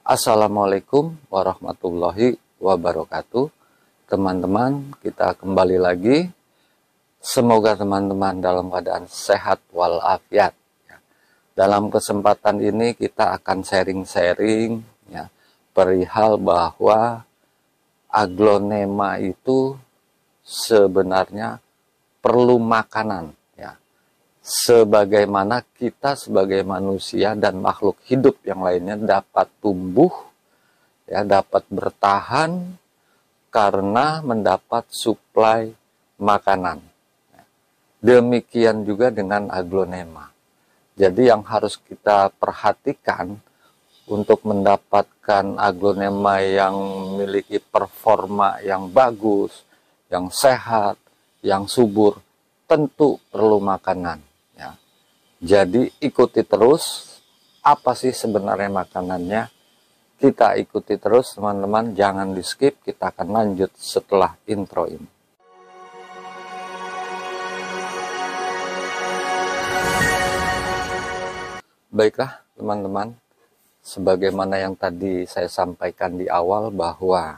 Assalamualaikum warahmatullahi wabarakatuh. Teman-teman, kita kembali lagi. Semoga teman-teman dalam keadaan sehat walafiat. Dalam kesempatan ini kita akan sharing-sharing ya, perihal bahwa aglonema itu sebenarnya perlu makanan. Sebagaimana kita sebagai manusia dan makhluk hidup yang lainnya dapat tumbuh, dapat bertahan karena mendapat suplai makanan. Demikian juga dengan aglonema. Jadi yang harus kita perhatikan untuk mendapatkan aglonema yang memiliki performa yang bagus, yang sehat, yang subur, tentu perlu makanan. Jadi ikuti terus apa sih sebenarnya makanannya. Kita ikuti terus teman-teman, jangan di skip. Kita akan lanjut setelah intro ini. Baiklah teman-teman, sebagaimana yang tadi saya sampaikan di awal bahwa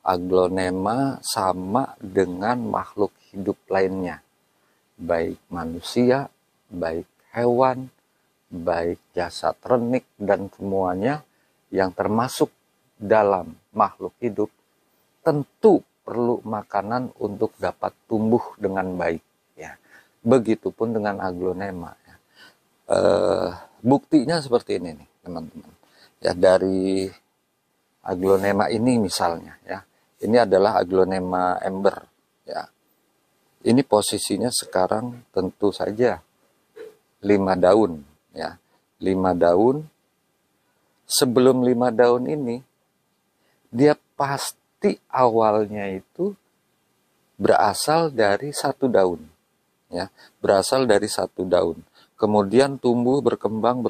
aglonema sama dengan makhluk hidup lainnya, baik manusia, baik hewan, baik jasad renik, dan semuanya yang termasuk dalam makhluk hidup tentu perlu makanan untuk dapat tumbuh dengan baik. Begitupun dengan aglonema. Buktinya seperti ini nih teman-teman. Dari aglonema ini misalnya, ini adalah aglonema ember. Ini posisinya sekarang tentu saja 5 daun, 5 daun. Sebelum 5 daun ini, dia pasti awalnya itu berasal dari 1 daun, berasal dari 1 daun. Kemudian tumbuh, berkembang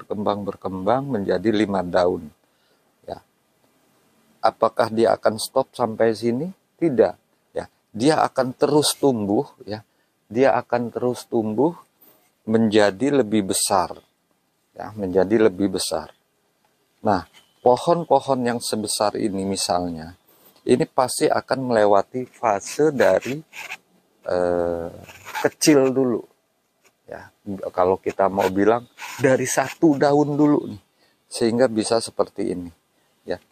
menjadi 5 daun. Apakah dia akan stop sampai sini? Tidak. Dia akan terus tumbuh, dia akan terus tumbuh menjadi lebih besar, menjadi lebih besar. Nah, pohon-pohon yang sebesar ini misalnya, ini pasti akan melewati fase dari kecil dulu. Kalau kita mau bilang dari 1 daun dulu nih, sehingga bisa seperti ini.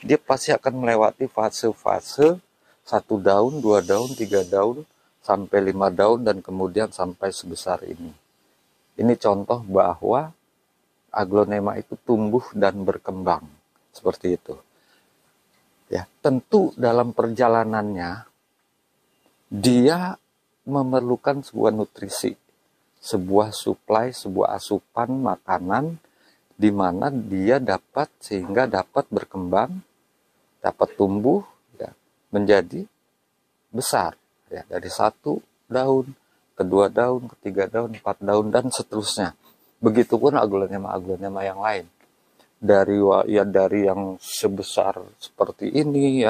Dia pasti akan melewati fase-fase 1 daun, 2 daun, 3 daun, sampai 5 daun, dan kemudian sampai sebesar ini. Ini contoh bahwa aglonema itu tumbuh dan berkembang. Seperti itu. Tentu dalam perjalanannya, dia memerlukan sebuah nutrisi, sebuah suplai, sebuah asupan makanan, di mana dia sehingga dapat berkembang, dapat tumbuh, menjadi besar. Dari 1 daun, kedua daun, ketiga daun, 4 daun, dan seterusnya. Begitupun aglonema yang lain. Dari yang sebesar seperti ini,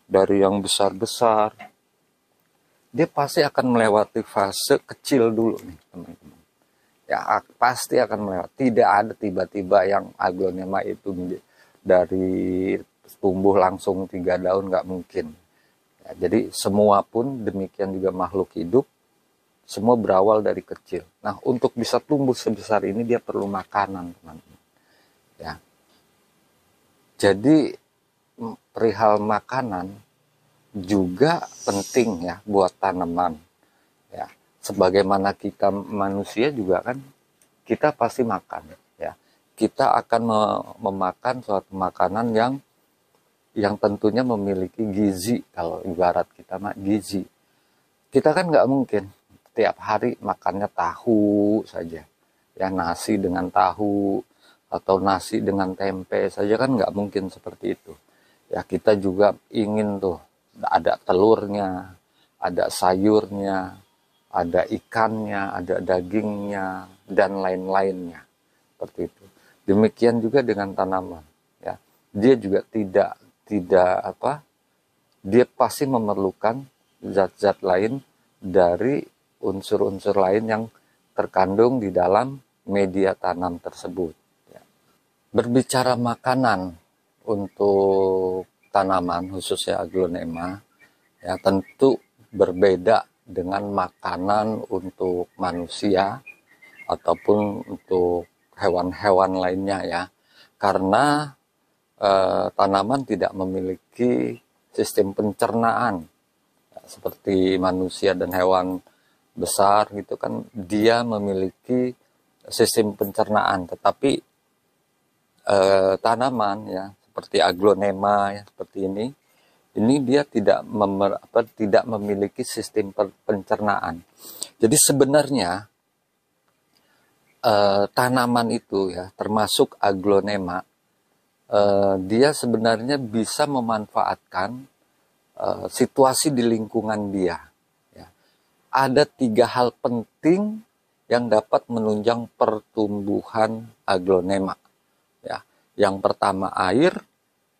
dari yang besar-besar, dia pasti akan melewati fase kecil dulu nih teman-teman. Pasti akan melewati. Tidak ada tiba-tiba yang aglonema itu dari tumbuh langsung 3 daun, nggak mungkin. Jadi semua pun demikian juga makhluk hidup, semua berawal dari kecil. Nah, untuk bisa tumbuh sebesar ini dia perlu makanan, teman-teman. Jadi perihal makanan juga penting buat tanaman. Sebagaimana kita manusia juga kan, kita pasti makan. Kita akan memakan suatu makanan yang tentunya memiliki gizi. Kalau ibarat kita gizi, kita kan nggak mungkin tiap hari makannya tahu saja, nasi dengan tahu atau nasi dengan tempe saja, kan nggak mungkin seperti itu. Kita juga ingin tuh ada telurnya, ada sayurnya, ada ikannya, ada dagingnya, dan lain-lainnya. Seperti itu. Demikian juga dengan tanaman. Dia juga dia pasti memerlukan zat-zat lain dari unsur-unsur lain yang terkandung di dalam media tanam tersebut. Berbicara makanan, untuk tanaman khususnya aglonema ya tentu berbeda dengan makanan untuk manusia ataupun untuk hewan-hewan lainnya ya, karena tanaman tidak memiliki sistem pencernaan ya, seperti manusia dan hewan besar gitu kan, dia memiliki sistem pencernaan, tetapi tanaman ya seperti aglonema ya seperti ini dia tidak memiliki sistem pencernaan. Jadi sebenarnya tanaman itu ya termasuk aglonema, dia sebenarnya bisa memanfaatkan situasi di lingkungan dia. Ya. Ada 3 hal penting yang dapat menunjang pertumbuhan aglonema. Ya. Yang pertama air,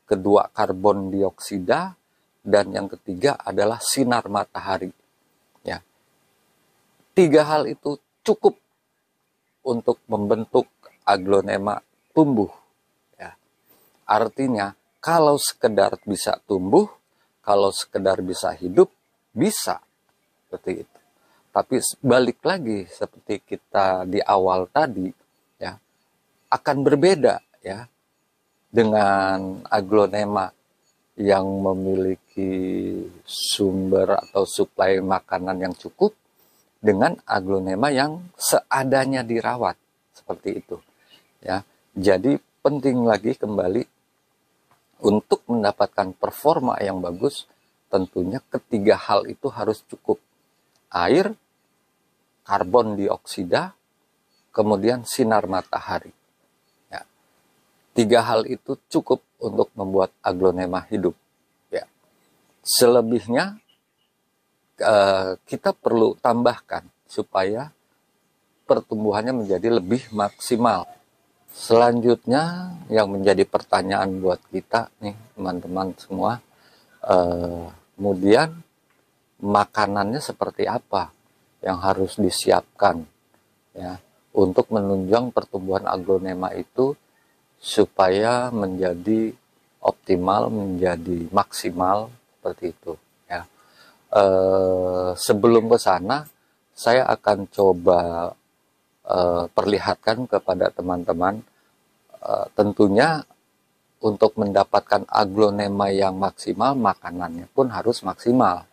kedua karbon dioksida, dan yang ketiga adalah sinar matahari. Ya. 3 hal itu cukup untuk membentuk aglonema tumbuh. Ya. Artinya kalau sekedar bisa tumbuh, kalau sekedar bisa hidup, bisa seperti itu. Tapi balik lagi seperti kita di awal tadi, ya akan berbeda ya dengan aglonema yang memiliki sumber atau suplai makanan yang cukup dengan aglonema yang seadanya dirawat seperti itu. Ya, jadi penting lagi kembali untuk mendapatkan performa yang bagus, tentunya ketiga hal itu harus cukup. Air, karbon dioksida, kemudian sinar matahari. Ya. 3 hal itu cukup untuk membuat aglonema hidup. Ya. Selebihnya kita perlu tambahkan supaya pertumbuhannya menjadi lebih maksimal. Selanjutnya yang menjadi pertanyaan buat kita nih teman-teman semua, kemudian makanannya seperti apa yang harus disiapkan ya untuk menunjang pertumbuhan aglonema itu supaya menjadi optimal, menjadi maksimal seperti itu ya. Sebelum ke sana saya akan coba perlihatkan kepada teman-teman, tentunya untuk mendapatkan aglonema yang maksimal makanannya pun harus maksimal.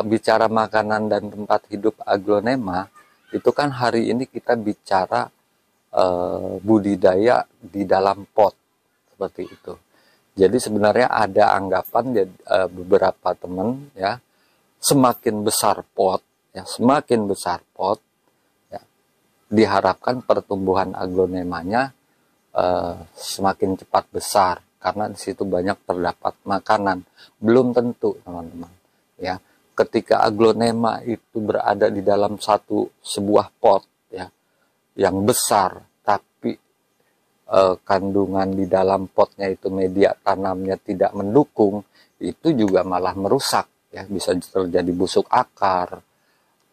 Bicara makanan dan tempat hidup aglonema itu kan hari ini kita bicara budidaya di dalam pot seperti itu. Jadi sebenarnya ada anggapan beberapa teman ya, semakin besar pot ya, diharapkan pertumbuhan aglonemanya semakin cepat besar karena di situ banyak terdapat makanan. Belum tentu teman-teman. Ya, ketika aglonema itu berada di dalam sebuah pot ya yang besar, tapi kandungan di dalam potnya itu media tanamnya tidak mendukung, itu juga malah merusak ya, bisa terjadi busuk akar,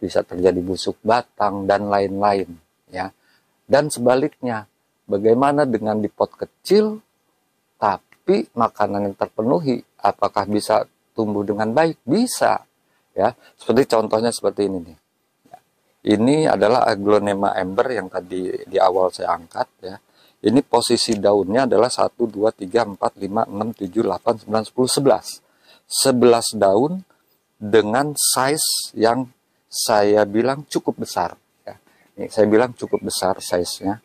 bisa terjadi busuk batang dan lain-lain ya. Dan sebaliknya, bagaimana dengan di pot kecil tapi makanan yang terpenuhi, apakah bisa tumbuh dengan baik? Bisa ya, seperti contohnya seperti ini nih. Ini adalah aglonema ember yang tadi di awal saya angkat ya. Ini posisi daunnya adalah 1, 2, 3, 4, 5, 6, 7, 8, 9, 10, 11. 11 daun dengan size yang saya bilang cukup besar ya. Ini saya bilang cukup besar size-nya.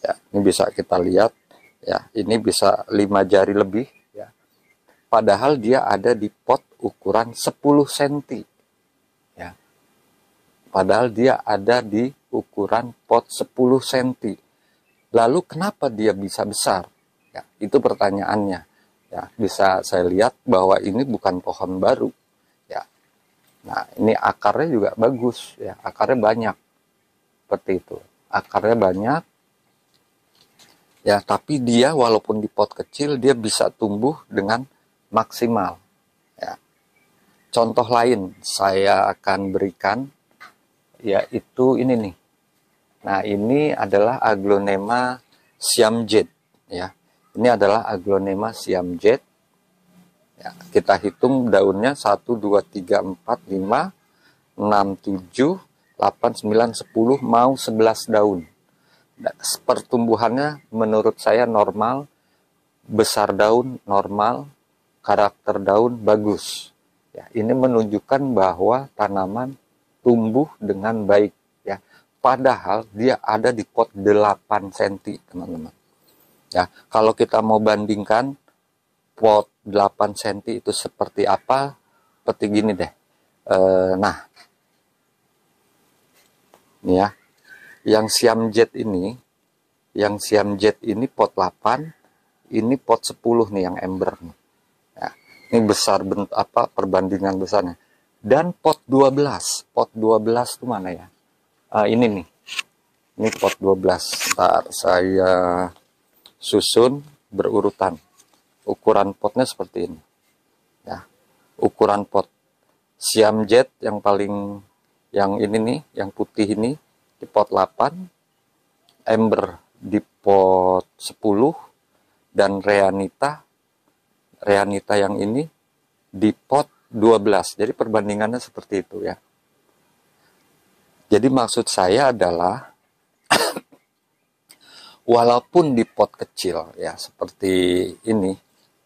Ya, ini bisa kita lihat ya, ini bisa 5 jari lebih. Padahal dia ada di pot ukuran 10 cm. Ya. Padahal dia ada di ukuran pot 10 cm. Lalu kenapa dia bisa besar? Ya, itu pertanyaannya. Ya, bisa saya lihat bahwa ini bukan pohon baru. Ya. Nah, ini akarnya juga bagus. Ya, akarnya banyak. Seperti itu. Akarnya banyak. Ya, tapi dia walaupun di pot kecil, dia bisa tumbuh dengan maksimal ya. Contoh lain saya akan berikan yaitu ini nih. Nah, ini adalah aglonema Siam Jade ya. Ini adalah Aglonema Siam Jet. Ya, kita hitung daunnya 1, 2, 3, 4, 5, 6, 7, 8, 9, 10, mau 11 daun. Pertumbuhannya menurut saya normal, besar daun normal, karakter daun bagus. Ya, ini menunjukkan bahwa tanaman tumbuh dengan baik. Ya, padahal dia ada di pot 8 cm, teman-teman. Ya, kalau kita mau bandingkan pot 8 cm itu seperti apa, seperti gini deh. Nah, ini ya, yang Siam Jet ini pot 8, ini pot 10 nih yang ember nih. Ya, ini besar perbandingan besarnya. Dan pot 12 itu mana ya? Ini nih. Ini pot 12. Ntar saya susun berurutan. Ukuran potnya seperti ini. Ya. Ukuran pot Siam Jet yang ini nih, yang putih ini di pot 8, ember di pot 10, dan Reanita yang ini di pot 12. Jadi perbandingannya seperti itu ya. Jadi maksud saya adalah walaupun di pot kecil ya seperti ini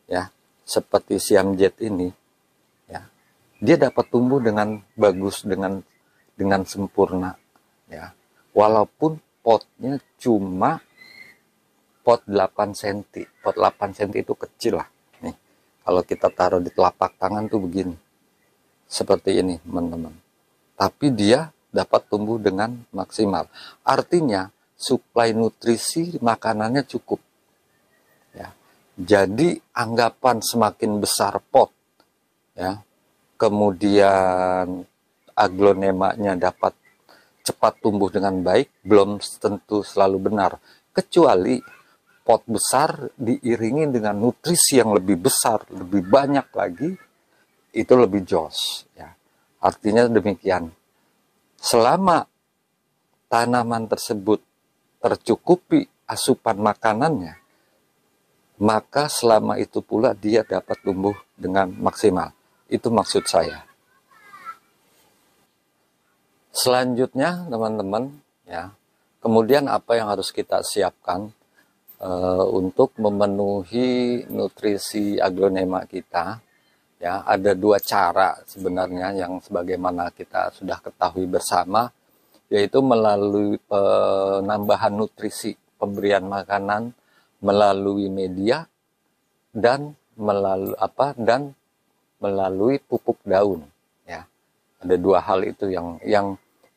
ya, seperti Siam Jet ini ya, dia dapat tumbuh dengan bagus, dengan sempurna ya. Walaupun potnya cuma pot 8 cm. Pot 8 cm itu kecil lah. Nih, kalau kita taruh di telapak tangan tuh begini. Seperti ini, teman-teman. Tapi dia dapat tumbuh dengan maksimal. Artinya, suplai nutrisi makanannya cukup. Ya. Jadi, anggapan semakin besar pot, ya, kemudian aglonemanya dapat cepat tumbuh dengan baik, belum tentu selalu benar. Kecuali pot besar diiringi dengan nutrisi yang lebih besar, lebih banyak lagi, itu lebih jos. Ya. Artinya demikian. Selama tanaman tersebut tercukupi asupan makanannya, maka selama itu pula dia dapat tumbuh dengan maksimal. Itu maksud saya. Selanjutnya, teman-teman, ya, kemudian apa yang harus kita siapkan untuk memenuhi nutrisi aglonema kita? Ya, ada 2 cara sebenarnya yang sebagaimana kita sudah ketahui bersama, yaitu melalui penambahan nutrisi, pemberian makanan melalui media dan melalui pupuk daun. Ya, ada 2 hal itu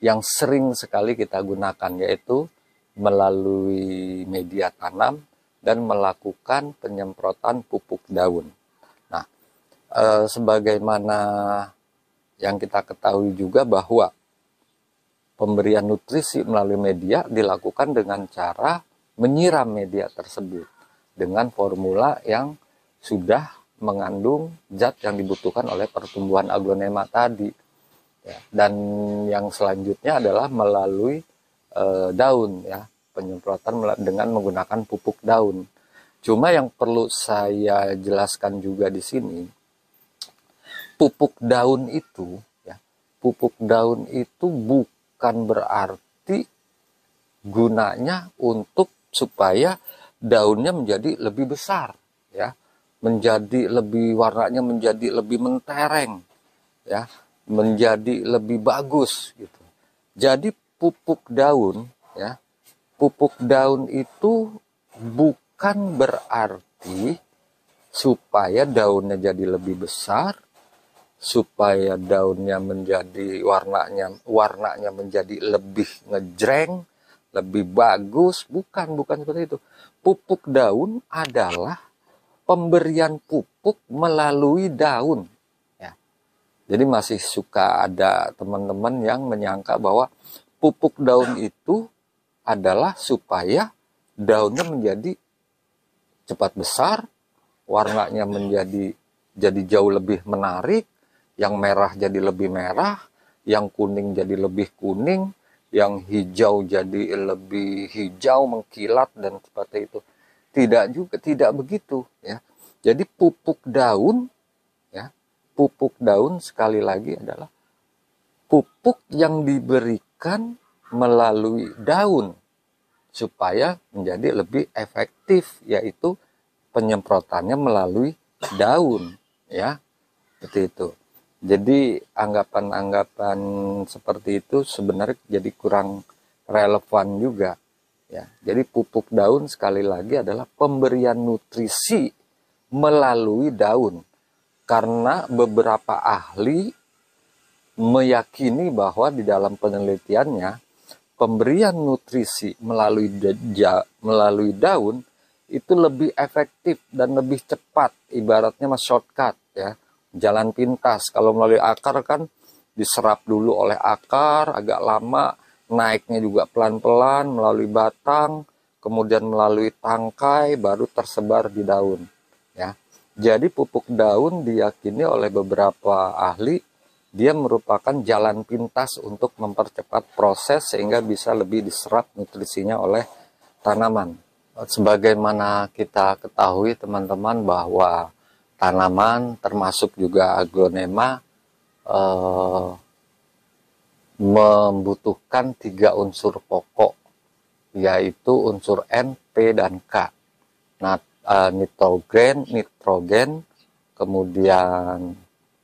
yang sering sekali kita gunakan, yaitu melalui media tanam dan melakukan penyemprotan pupuk daun. Nah, sebagaimana yang kita ketahui juga bahwa pemberian nutrisi melalui media dilakukan dengan cara menyiram media tersebut dengan formula yang sudah mengandung zat yang dibutuhkan oleh pertumbuhan aglonema tadi. Ya, dan yang selanjutnya adalah melalui daun, ya, penyemprotan dengan menggunakan pupuk daun. Cuma yang perlu saya jelaskan juga di sini, pupuk daun itu bukan berarti gunanya untuk supaya daunnya menjadi lebih besar, ya, warnanya menjadi lebih mentereng, ya, menjadi lebih bagus gitu. Jadi pupuk daun itu bukan berarti supaya daunnya jadi lebih besar, supaya daunnya menjadi warnanya menjadi lebih ngejreng, lebih bagus. Bukan seperti itu. Pupuk daun adalah pemberian pupuk melalui daun. Ya. Jadi masih suka ada teman-teman yang menyangka bahwa pupuk daun itu adalah supaya daunnya menjadi cepat besar, warnanya menjadi jauh lebih menarik, yang merah jadi lebih merah, yang kuning jadi lebih kuning, yang hijau jadi lebih hijau mengkilat dan seperti itu. tidak begitu ya. Jadi pupuk daun ya, pupuk daun sekali lagi adalah pupuk yang diberikan melalui daun supaya menjadi lebih efektif, yaitu penyemprotannya melalui daun ya, seperti itu. Jadi anggapan-anggapan seperti itu sebenarnya jadi kurang relevan juga ya. Jadi pupuk daun sekali lagi adalah pemberian nutrisi melalui daun, karena beberapa ahli meyakini bahwa di dalam penelitiannya pemberian nutrisi melalui daun itu lebih efektif dan lebih cepat, ibaratnya mas shortcut ya, jalan pintas. Kalau melalui akar kan diserap dulu oleh akar agak lama, naiknya juga pelan-pelan melalui batang, kemudian melalui tangkai, baru tersebar di daun ya. Jadi pupuk daun diyakini oleh beberapa ahli dia merupakan jalan pintas untuk mempercepat proses sehingga bisa lebih diserap nutrisinya oleh tanaman. Sebagaimana kita ketahui teman-teman bahwa tanaman termasuk juga aglonema membutuhkan 3 unsur pokok, yaitu unsur N, P, dan K. Nah, nitrogen, kemudian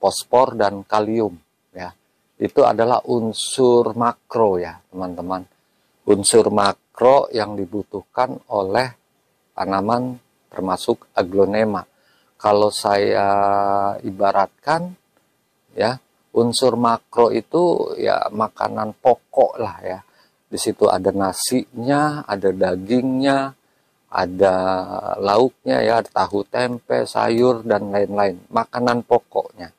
fosfor dan kalium ya. Itu adalah unsur makro ya, teman-teman. Unsur makro yang dibutuhkan oleh tanaman termasuk aglonema. Kalau saya ibaratkan ya, unsur makro itu ya makanan pokok lah ya. Di situ ada nasinya, ada dagingnya, ada lauknya ya, tahu tempe, sayur dan lain-lain, makanan pokoknya.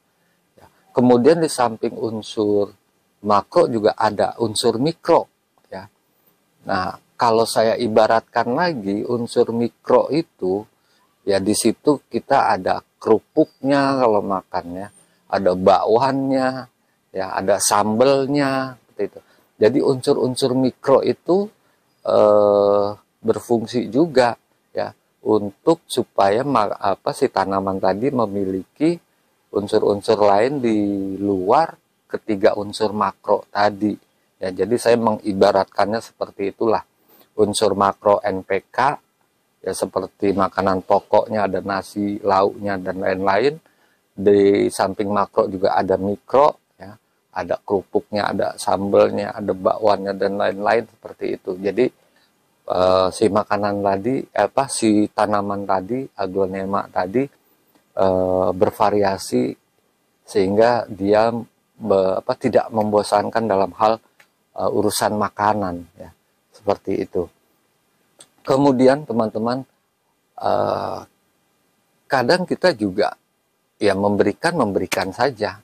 Kemudian di samping unsur makro juga ada unsur mikro ya. Nah, kalau saya ibaratkan lagi unsur mikro itu ya, di situ kita ada kerupuknya kalau makannya, ada bakwannya ya, ada sambelnya seperti itu. Jadi unsur-unsur mikro itu berfungsi juga ya untuk supaya si tanaman tadi memiliki unsur-unsur lain di luar ketiga unsur makro tadi ya. Jadi saya mengibaratkannya seperti itulah. Unsur makro NPK ya, seperti makanan pokoknya ada nasi, lauknya dan lain-lain. Di samping makro juga ada mikro ya, ada kerupuknya, ada sambelnya, ada bakwannya dan lain-lain seperti itu. Jadi si makanan tadi si tanaman tadi, aglonema tadi bervariasi sehingga dia tidak membosankan dalam hal urusan makanan ya, seperti itu. Kemudian teman-teman, kadang kita juga ya memberikan saja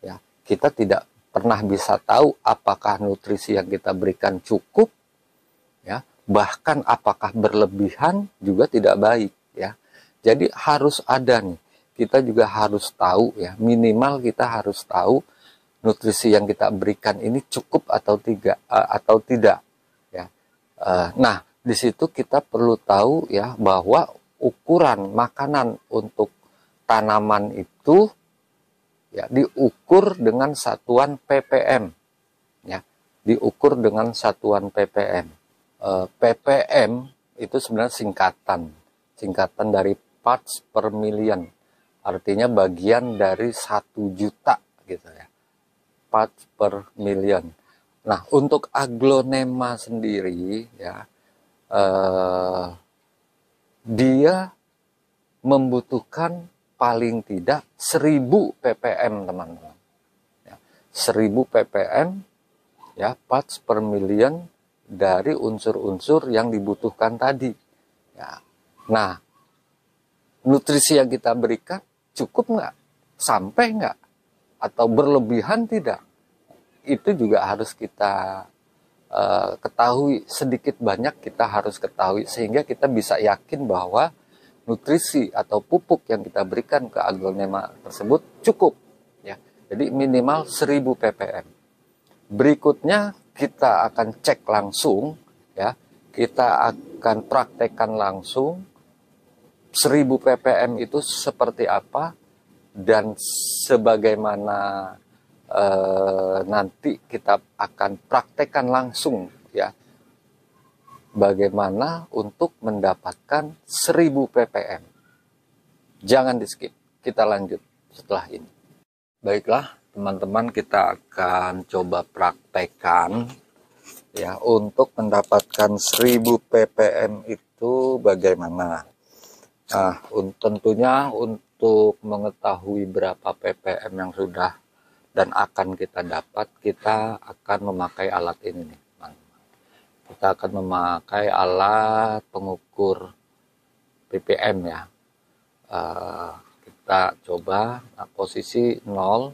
ya, kita tidak pernah bisa tahu apakah nutrisi yang kita berikan cukup ya, bahkan apakah berlebihan juga tidak baik ya. Jadi harus ada nih, kita juga harus tahu ya, minimal kita harus tahu nutrisi yang kita berikan ini cukup atau tidak ya. Nah, di situ kita perlu tahu ya bahwa ukuran makanan untuk tanaman itu ya diukur dengan satuan ppm ya, diukur dengan satuan ppm. ppm itu sebenarnya singkatan dari parts per million, artinya bagian dari 1 juta gitu ya, parts per million. Nah, untuk aglonema sendiri ya, dia membutuhkan paling tidak 1000 ppm teman-teman ya, 1000 ppm ya, parts per million dari unsur-unsur yang dibutuhkan tadi ya. Nah, nutrisi yang kita berikan cukup nggak? Sampai nggak? Atau berlebihan tidak? Itu juga harus kita ketahui, sedikit banyak kita harus ketahui, sehingga kita bisa yakin bahwa nutrisi atau pupuk yang kita berikan ke aglonema tersebut cukup ya. Jadi minimal 1000 ppm. Berikutnya kita akan cek langsung ya, kita akan praktekkan langsung 1000 ppm itu seperti apa, dan sebagaimana nanti kita akan praktekkan langsung ya, bagaimana untuk mendapatkan 1000 ppm. Jangan di skip, kita lanjut setelah ini. Baiklah teman-teman, kita akan coba praktekkan ya untuk mendapatkan 1000 ppm itu bagaimana. Nah, tentunya untuk mengetahui berapa ppm yang sudah dan akan kita dapat, kita akan memakai alat ini nih teman-teman. Kita akan memakai alat pengukur ppm ya. Kita coba, nah, posisi 0,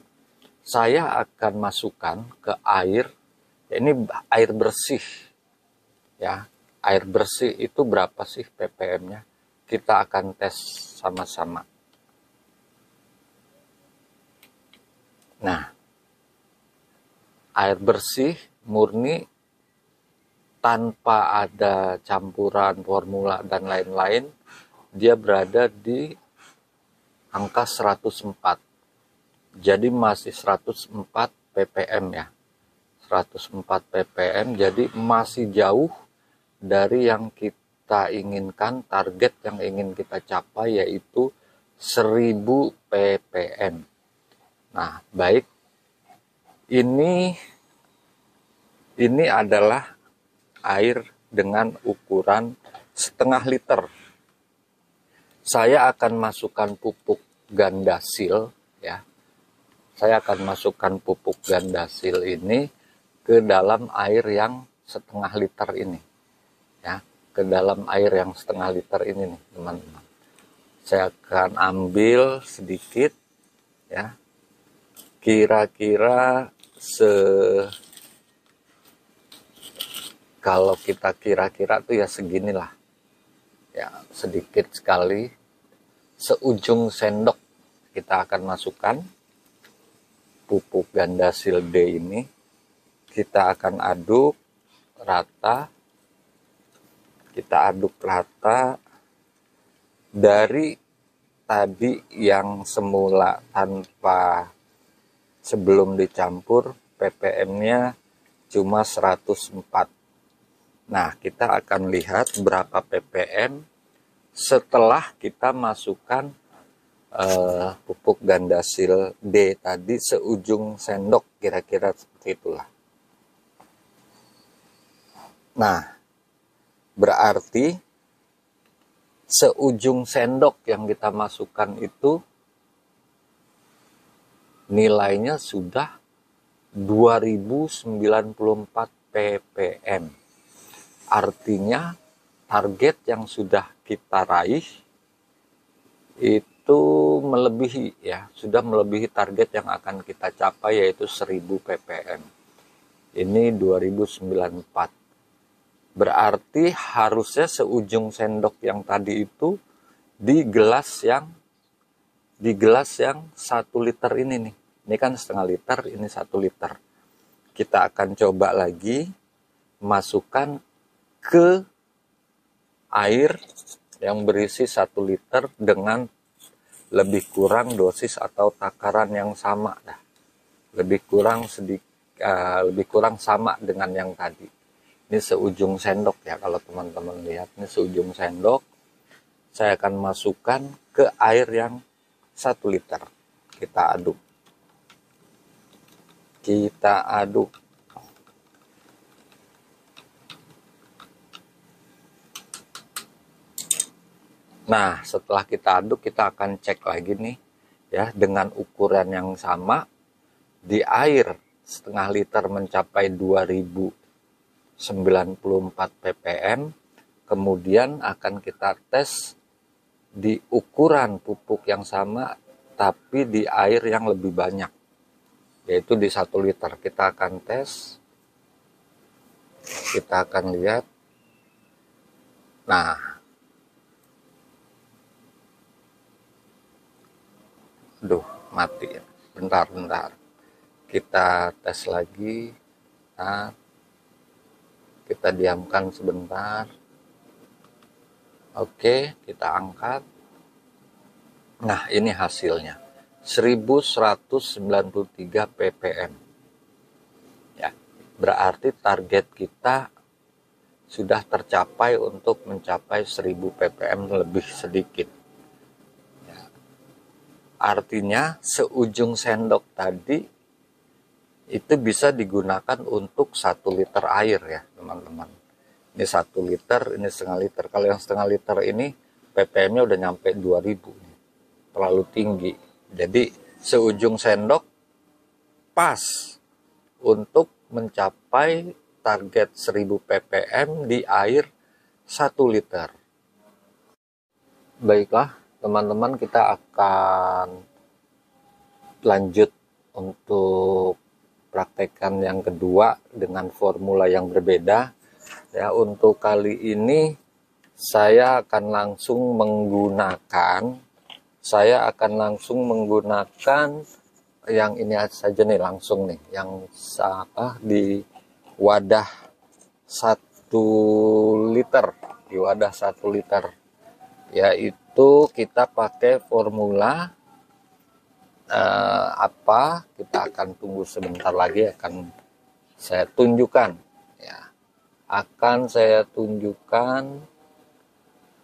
saya akan masukkan ke air, ya, ini air bersih ya. Air bersih itu berapa sih ppm-nya? Kita akan tes sama-sama. Nah, air bersih murni tanpa ada campuran formula dan lain-lain, dia berada di angka 104. Jadi masih 104 ppm ya. 104 ppm, jadi masih jauh dari yang kita inginkan, target yang ingin kita capai, yaitu 1000 ppm. Nah, baik. Ini adalah air dengan ukuran setengah liter. Saya akan masukkan pupuk gandasil ya. Saya akan masukkan pupuk gandasil ini ke dalam air yang setengah liter ini. Ya, ke dalam air yang setengah liter ini nih, teman-teman. Saya akan ambil sedikit ya. Kira-kira kalau kita kira-kira tuh ya seginilah. Ya, sedikit sekali, seujung sendok kita akan masukkan pupuk gandasil D ini. Kita akan aduk rata. Kita aduk rata dari tadi yang semula tanpa, sebelum dicampur ppm-nya cuma 104. Nah, kita akan lihat berapa ppm setelah kita masukkan pupuk gandasil D tadi seujung sendok, kira-kira seperti itulah. Nah, berarti seujung sendok yang kita masukkan itu nilainya sudah 2094 ppm. Artinya target yang sudah kita raih itu melebihi ya, sudah melebihi target yang akan kita capai, yaitu 1000 ppm. Ini 2094. Berarti harusnya seujung sendok yang tadi itu di gelas yang 1 liter ini nih. Ini kan setengah liter, ini 1 liter. Kita akan coba lagi masukkan ke air yang berisi 1 liter dengan lebih kurang dosis atau takaran yang sama dah. Lebih kurang sama dengan yang tadi. Ini seujung sendok ya, kalau teman-teman lihat ini seujung sendok. Saya akan masukkan ke air yang 1 liter. Kita aduk. Kita aduk. Nah, setelah kita aduk, kita akan cek lagi nih ya, dengan ukuran yang sama. Di air setengah liter mencapai 2094 ppm. Kemudian akan kita tes di ukuran pupuk yang sama, tapi di air yang lebih banyak, yaitu di 1 liter. Kita akan tes, kita akan lihat. Nah, aduh, mati ya. Bentar. Kita tes lagi. Nah, kita diamkan sebentar. Oke, kita angkat. Nah, ini hasilnya. 1193 ppm. Ya, berarti target kita sudah tercapai untuk mencapai 1000 ppm lebih sedikit. Ya. Artinya seujung sendok tadi itu bisa digunakan untuk 1 liter air ya teman-teman. Ini 1 liter, ini setengah liter. Kalau yang setengah liter ini ppm-nya udah nyampe 2000, terlalu tinggi. Jadi seujung sendok pas untuk mencapai target 1000 ppm di air 1 liter. Baiklah teman-teman, kita akan lanjut untuk praktekan yang kedua dengan formula yang berbeda. Ya, untuk kali ini saya akan langsung menggunakan yang ini saja nih, langsung nih, yang di wadah 1 liter, yaitu kita pakai formula kita akan tunggu sebentar lagi, akan saya tunjukkan ya.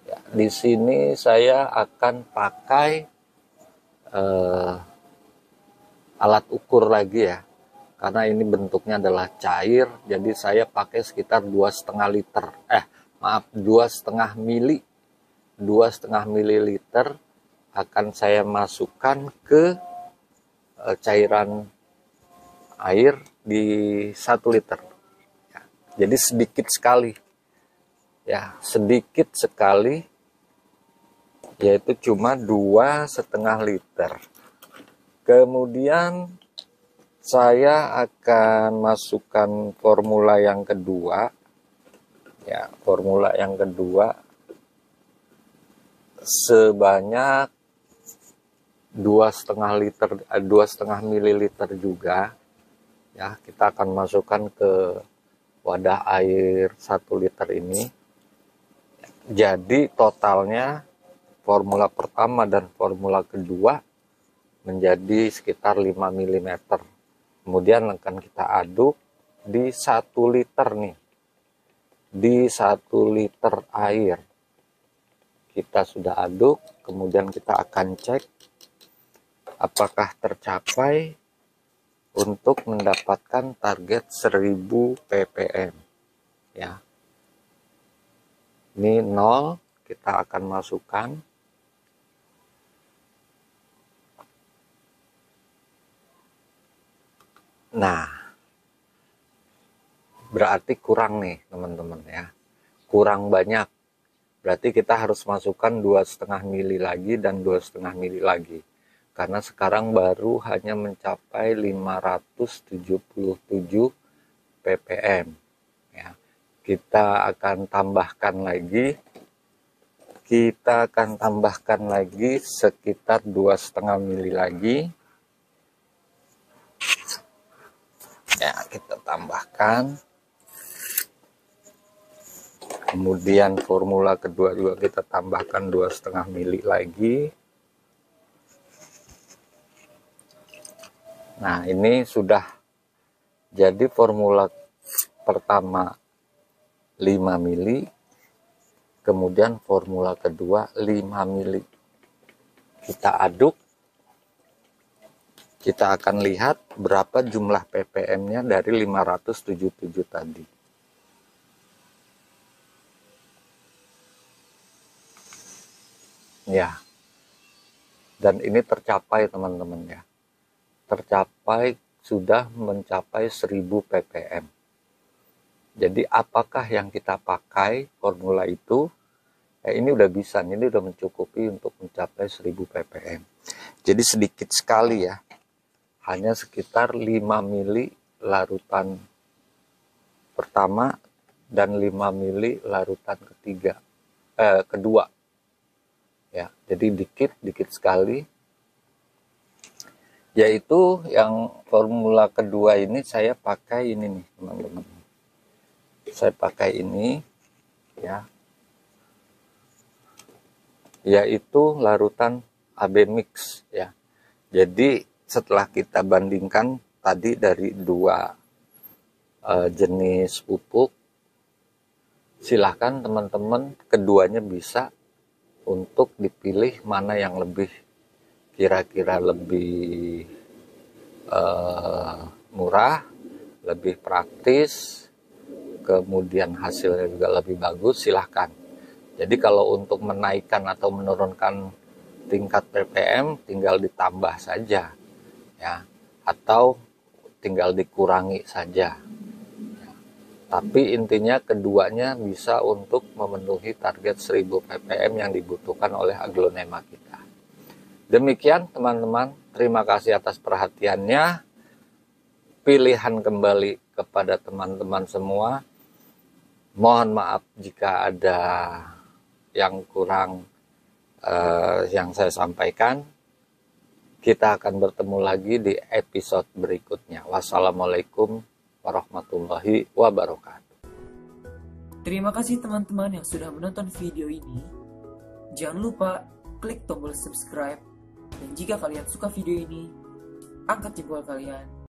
Ya, di sini saya akan pakai alat ukur lagi ya, karena ini bentuknya adalah cair, jadi saya pakai sekitar 2,5 mililiter akan saya masukkan ke cairan air di 1 liter. Ya, jadi sedikit sekali, yaitu cuma 2,5 liter. Kemudian saya akan masukkan formula yang kedua. Ya, formula yang kedua sebanyak 2,5 mililiter juga. Ya, kita akan masukkan ke wadah air 1 liter ini. Jadi totalnya formula pertama dan formula kedua menjadi sekitar 5 mm. Kemudian akan kita aduk di 1 liter nih. Di 1 liter air. Kita sudah aduk, kemudian kita akan cek apakah tercapai untuk mendapatkan target 1000 ppm. Ya. Ini 0, kita akan masukkan. Nah, berarti kurang nih teman-teman ya. Kurang banyak. Berarti kita harus masukkan 2,5 mili lagi dan 2,5 mili lagi. Karena sekarang baru hanya mencapai 577 ppm. Ya. Kita akan tambahkan lagi sekitar 2,5 mili lagi. Ya, kita tambahkan. Kemudian formula kedua juga kita tambahkan 2,5 mili lagi. Nah, ini sudah jadi formula pertama 5 mili, kemudian formula kedua 5 mili. Kita aduk, kita akan lihat berapa jumlah ppm-nya dari 577 tadi. Ya, dan ini tercapai teman-teman ya. Sudah mencapai 1000 ppm. Jadi apakah yang kita pakai formula itu? Ini udah bisa, ini udah mencukupi untuk mencapai 1000 ppm. Jadi sedikit sekali ya, hanya sekitar 5 mili larutan pertama dan 5 mili larutan kedua. Ya, jadi dikit sekali. Yaitu yang formula kedua ini saya pakai ini nih teman-teman. Saya pakai ini ya. Yaitu larutan AB mix ya. Jadi setelah kita bandingkan tadi dari dua jenis pupuk, silahkan teman-teman keduanya bisa untuk dipilih mana yang lebih kira-kira lebih murah, lebih praktis, kemudian hasilnya juga lebih bagus, silahkan. Jadi kalau untuk menaikkan atau menurunkan tingkat ppm tinggal ditambah saja ya, atau tinggal dikurangi saja. Tapi intinya keduanya bisa untuk memenuhi target 1000 ppm yang dibutuhkan oleh aglonema kita. Demikian teman-teman, terima kasih atas perhatiannya. Pilihan kembali kepada teman-teman semua. Mohon maaf jika ada yang kurang yang saya sampaikan. Kita akan bertemu lagi di episode berikutnya. Wassalamualaikum warahmatullahi wabarakatuh. Terima kasih teman-teman yang sudah menonton video ini. Jangan lupa klik tombol subscribe. Dan jika kalian suka video ini, angkat jempol kalian